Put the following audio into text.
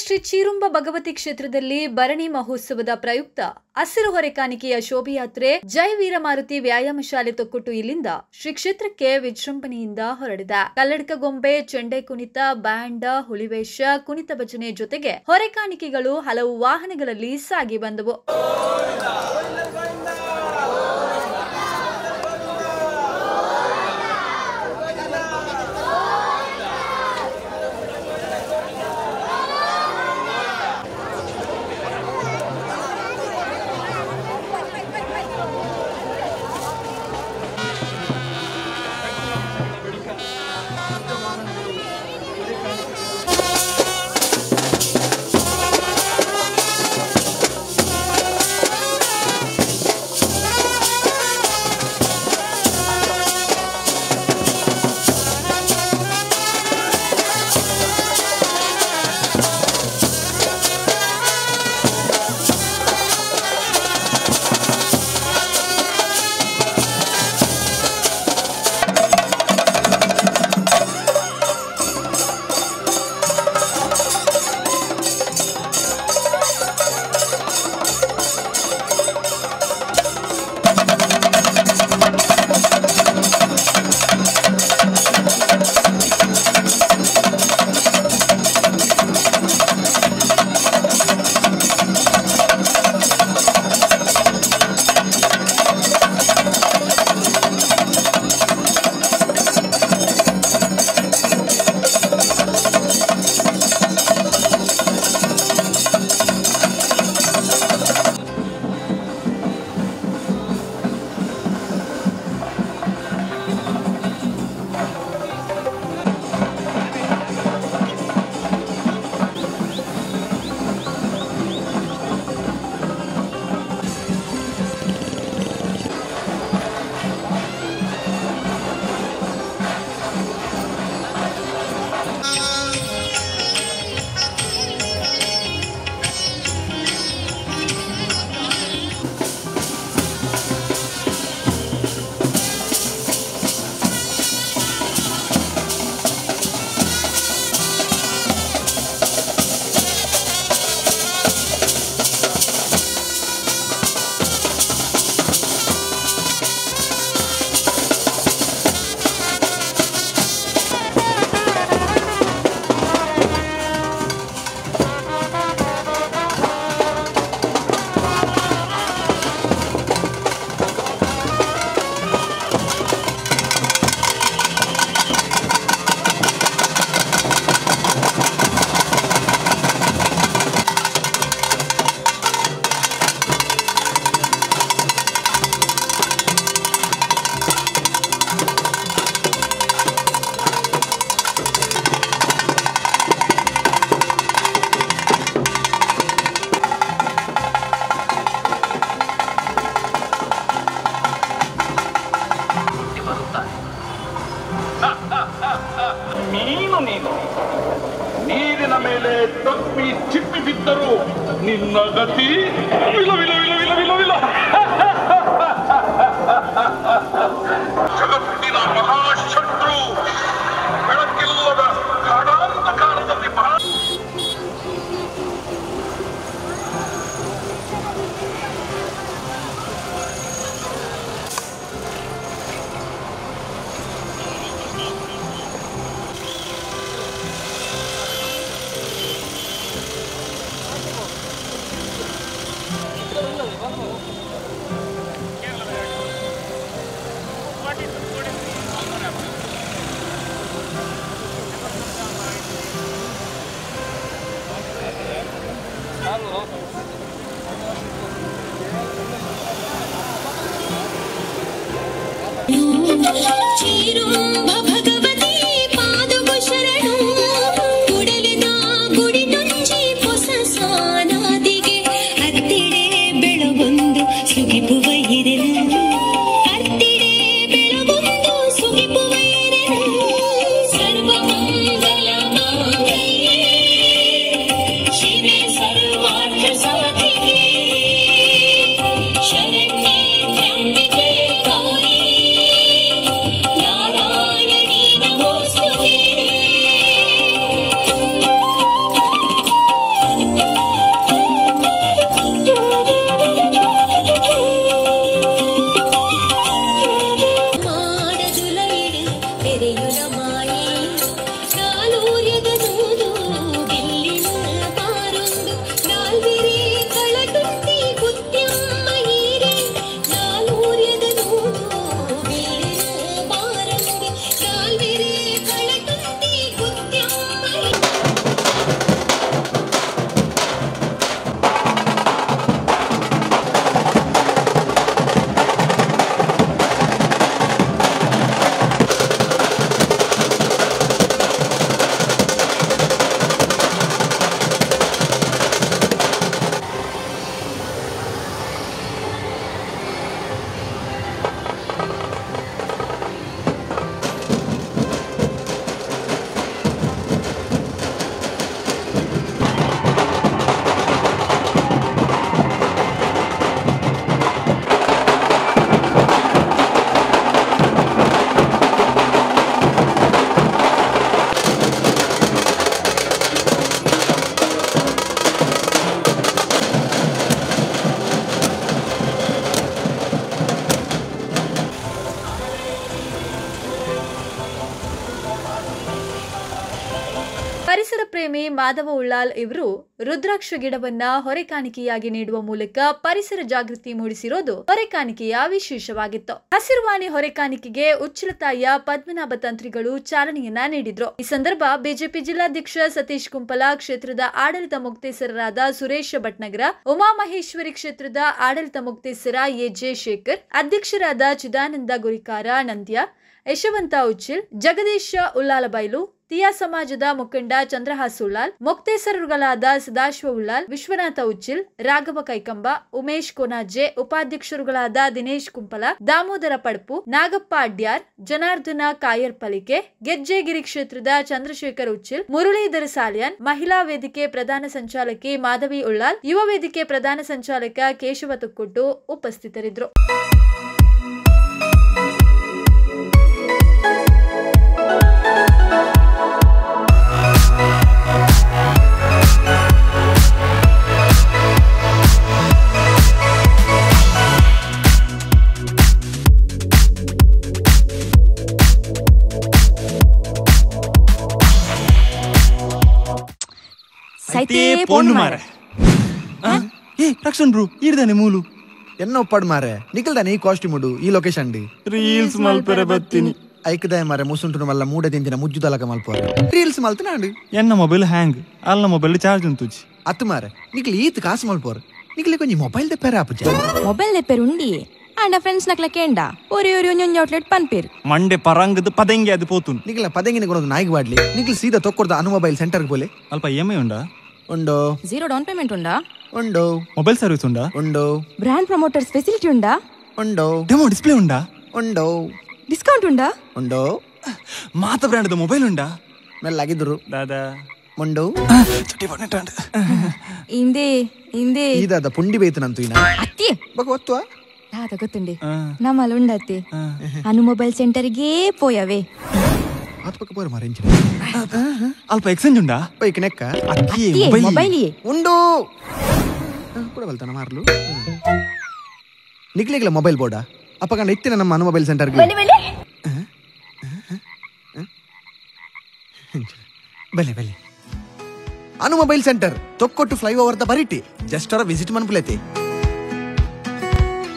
ಶ್ರೀ ಚೀರುಂಬ ಭಗವತಿ ಕ್ಷೇತ್ರದಲ್ಲಿ ಭರಣಿ ಮಹೋತ್ಸವದ ಪ್ರಯುಕ್ತ ಹಸಿರು ಹೊರೆ ಕಾಣಿಕೆಯ ಶೋಭಯಾತ್ರೆ ಜೈ ವೀರಮಾರುತಿ ವ್ಯಾಯಾಮ ಶಾಲೆ ತೊಕ್ಕೊಟ್ಟು ಇಲ್ಲಿಂದ ಶ್ರೀ ಕ್ಷೇತ್ರಕ್ಕೆ ವಿಜೃಂಭಣೆಯಿಂದ ಹೊರಡಿದೆ. ಕಲ್ಲಡ್ಕ ಗೊಂಬೆ, ಚೆಂಡೆ ಕುಣಿತ, ಬ್ಯಾಂಡ್, ಹುಲಿವೇಷ, ಕುಣಿತ ಭಜನೆ ಜೊತೆಗೆ ಹೊರೆ ಕಾಣಿಕೆಗಳು ಹಲವು ವಾಹನಗಳಲ್ಲಿ ಸಾಗಿ ಬಂದವು. ನೀರಿನ ಮೇಲೆ ತಪ್ಪಿ ಚಿಪ್ಪಿ ಬಿದ್ದರು ನಿನ್ನ ಗತಿ ವಿಲ ವಿಲ ವಿಲ ವಿಲ ವಿಲ ವಿಲ. ಜಗತ್ತಿನ ಮಹಾಶತ್ರು ಬೆಳಕಿಲ್ಲದ ಕಾಡಾಂಧಕಾರದಲ್ಲಿ ಚೀರುಂಬ ಭಗವತಿ ಪಾದವು ಶರಣು ಕುಡಲಿನ ಗುಡಿ ನುಂಚಿ ಹೊಸ ಸಾನಾದಿಗೆ ಹತ್ತಿಡೆ ಬೆಳಗೊಂದು ಸುಗಿಪುವ ಇರೆನು ಹತ್ತಿಡೆ ಬೆಳಗೊಂದು ಸುಗಿಪುವ ಇರೆನು ಸರ್ವ ಮಂಗಲ ಮಾಂಗಲ್ಯೆ ಶಿವೆ ಸರ್ವಾರ್ಥ ಸಾಧಿಕೆ ಶರಣ್ಯೆ ತ್ರ್ಯಂಬಿಕೆ ಗೌರಿ ಮಾಧವ ಉಳ್ಳಾಲ್ ಇವರು ರುದ್ರಾಕ್ಷ ಗಿಡವನ್ನ ಹೊರೆಕಾಣಿಕೆಯಾಗಿ ನೀಡುವ ಮೂಲಕ ಪರಿಸರ ಜಾಗೃತಿ ಮೂಡಿಸಿರೋದು ಹೊರೆಕಾಣಿಕೆಯ ವಿಶೇಷವಾಗಿತ್ತು. ಹಸಿರುವಾಣಿ ಹೊರೆಕಾಣಿಕೆಗೆ ಉಚ್ಚಿಲತಾಯಿಯ ಪದ್ಮನಾಭ ತಂತ್ರಿಗಳು ಚಾಲನೆಯನ್ನ ನೀಡಿದ್ರು. ಈ ಸಂದರ್ಭ ಬಿಜೆಪಿ ಜಿಲ್ಲಾಧ್ಯಕ್ಷ ಸತೀಶ್ ಕುಂಪಲ, ಕ್ಷೇತ್ರದ ಆಡಳಿತ ಮುಕ್ತೇಸರರಾದ ಸುರೇಶ್ ಭಟ್ನಗರ, ಉಮಾಮಹೇಶ್ವರಿ ಕ್ಷೇತ್ರದ ಆಡಳಿತ ಮುಕ್ತೇಸರ ಎ.ಜೆ. ಶೇಖರ್, ಅಧ್ಯಕ್ಷರಾದ ಚಿದಾನಂದ ಗುರಿಕಾರ ನಂದ್ಯ, ಯಶವಂತ ಉಚ್ಚಿಲ್, ಜಗದೀಶ ಉಳ್ಳಾಲಬೈಲು, ತಿಯಾ ಸಮಾಜದ ಮುಖಂಡ ಚಂದ್ರಹಾಸ್ ಉಳ್ಳಾಲ್, ಮುಕ್ತೇಸರುಗಳಾದ ಸದಾಶಿವ ಉಳ್ಳಾಲ್, ವಿಶ್ವನಾಥ ಉಚ್ಚಿಲ್, ರಾಘವ ಕೈಕಂಬ, ಉಮೇಶ್ ಕೊನಾಜೆ, ಉಪಾಧ್ಯಕ್ಷರುಗಳಾದ ದಿನೇಶ್ ಕುಂಪಲ, ದಾಮೋದರ ಪಡ್ಪು, ನಾಗಪ್ಪ ಅಡ್ಯಾರ್, ಜನಾರ್ದನ ಕಾಯರ್ಪಲಿಕೆ, ಗೆಜ್ಜೆಗಿರಿ ಕ್ಷೇತ್ರದ ಚಂದ್ರಶೇಖರ್ ಉಚ್ಚಿಲ್, ಮುರಳೀಧರ ಸಾಲ್ಯಾನ್, ಮಹಿಳಾ ವೇದಿಕೆ ಪ್ರಧಾನ ಸಂಚಾಲಕಿ ಮಾಧವಿ ಉಳ್ಳಾಲ್, ಯುವ ವೇದಿಕೆ ಪ್ರಧಾನ ಸಂಚಾಲಕ ಕೇಶವ ತುಕ್ಕುಟ್ಟು ಉಪಸ್ಥಿತರಿದ್ದರು. రక్షణ్ బ్రో ఈడదానే మూలు ఎన్నో ఒప్పాడు మారే నిఖిల్దానే ఈ కాస్ట్యూముడు ఈ లొకేషన్ రీల్స్ మల్పరే బత్తిని ಐಕದಾಯ ಮಾರೆ ಮುಸುಂಟುನ ವಲ್ಲ ಮೂಡೆ ತಿಂತಿನ ಮುಜ್ಜುದಲಕ ಮಲ್ಪೋರೆ ರೀಲ್ಸ್ ಮಲ್ತನಾಂಡು ಎನ್ನ ಮೊಬೈಲ್ ಹ್ಯಾಂಗ್ ಅಲ್ಲ ಮೊಬೈಲ್ ಚಾರ್ಜ್ ಉಂತುಜಿ ಅತ್ತು ಮಾರೆ ನಿಖಿಲ್ ಈತ್ ಕಾಸು ಮಲ್ಪೋರೆ ನಿಖಿಲ್ ಕೊಂಚ ಮೊಬೈಲ್ ದೆಪ್ಪೇರ ಆಪುಜ ಮೊಬೈಲ್ ದೆಪ್ಪೇರು ಉಂಡಿ ಅಂಡ ಫ್ರೆಂಡ್ಸ್ ನಕ್ಲ ಕೇಂಡ ಒರಿ ಔಟ್ಲೆಟ್ ಪನ್ಪೇರು ಮಂಡೆ ಪರಂಗದ ಪದಂಗಿ ಅದು ಪೋತುನ್ ನಿಖಿಲ್ ಪದಂಗಿನ ಕೊಡೋದು ನಾಯಿಗೆ ಬಾಡ್ಲಿ ನಿಖಿಲ್ ಸೀದಾ ತೊಕ್ಕೊಡ್ದ ಅನು ಮೊಬೈಲ್ ಸೆಂಟರ್ಗೆ ಬೋಲೆ ಅಲ್ಪ EMI ಉಂಡಾ ಉಂಡೋ ಝೀರೋ ಡೌನ್ ಪೇಮೆಂಟ್ ಉಂಡಾ ಉಂಡೋ ಮೊಬೈಲ್ ಸರ್ವಿಸ್ ಉಂಡಾ ಉಂಡೋ ಬ್ರಾಂಡ್ ಪ್ರಮೋಟರ್ಸ್ ಫೆಸಿಲಿಟಿ ಉಂಡಾ ಉಂಡೋ ಡೆಮೋ ಡಿಸ್ಪ್ಲೇ ಉಂಡಾ ಉಂಡೋ ಡಿಸ್ಕೌಂಟ್ ಉಂಡಾ ಉಂಡೋ ಮಾತ ಬ್ರ್ಯಾಂಡ್ ಮೊಬೈಲ್ ಉಂಡಾ ಮೆಲ್ಲಾಗಿದ್ರು ದಾದಾ ಉಂಡೋ ಚುಟ್ಟಿ ಬಣ್ಣಟಾಂಡ್ ಇಂದೆ ಇಂದೆ ಈದಾದ ಪುಂಡಿ ಬೇಯ್ತು ಇನ್ನ ಅತ್ತಿ ಬಗ ಒತ್ತುವ ದಾದ ಗೊತ್ತುಂಡೆ ನಮ್ಮಲ್ಲಿ ಉಂಡತ್ತೆ ಅನು ಮೊಬೈಲ್ ಸೆಂಟರ್ಗೆ ಪೋಯವೆ ಆತ ಪಕ್ಕ ಬೋರ್ ಮಾರೆ ಅಲ್ಪ ಎಕ್ಸ್ಚೇಂಜ್ ಉಂಡಾ ಬೈಕ್ ನೆಕ್ಕ ಅಕ್ಕಿ ಮೊಬೈಲ್ ಉಂಡು ಕೂಡ ಬಲ್ತಾನ ಮಾರ್ಲು ನಿಕ್ಲಿಗ್ಲ ಮೊಬೈಲ್ ಬೋರ್ಡ ಅಪ್ಪ ಕಂಡ ಇತ್ತಿನ ನಮ್ಮ ಅನು ಮೊಬೈಲ್ ಸೆಂಟರ್ಗೆ ಬೆಲೆ ಬೆಲೆ ಅನು ಮೊಬೈಲ್ ಸೆಂಟರ್ ತೊಕ್ಕೊಟ್ಟು ಫ್ಲೈಓವರ್ ದ ಬರಿಟಿ ಜಸ್ಟ್ ಅವರ ವಿಸಿಟ್ ಮನ್ಪುಲೈತಿ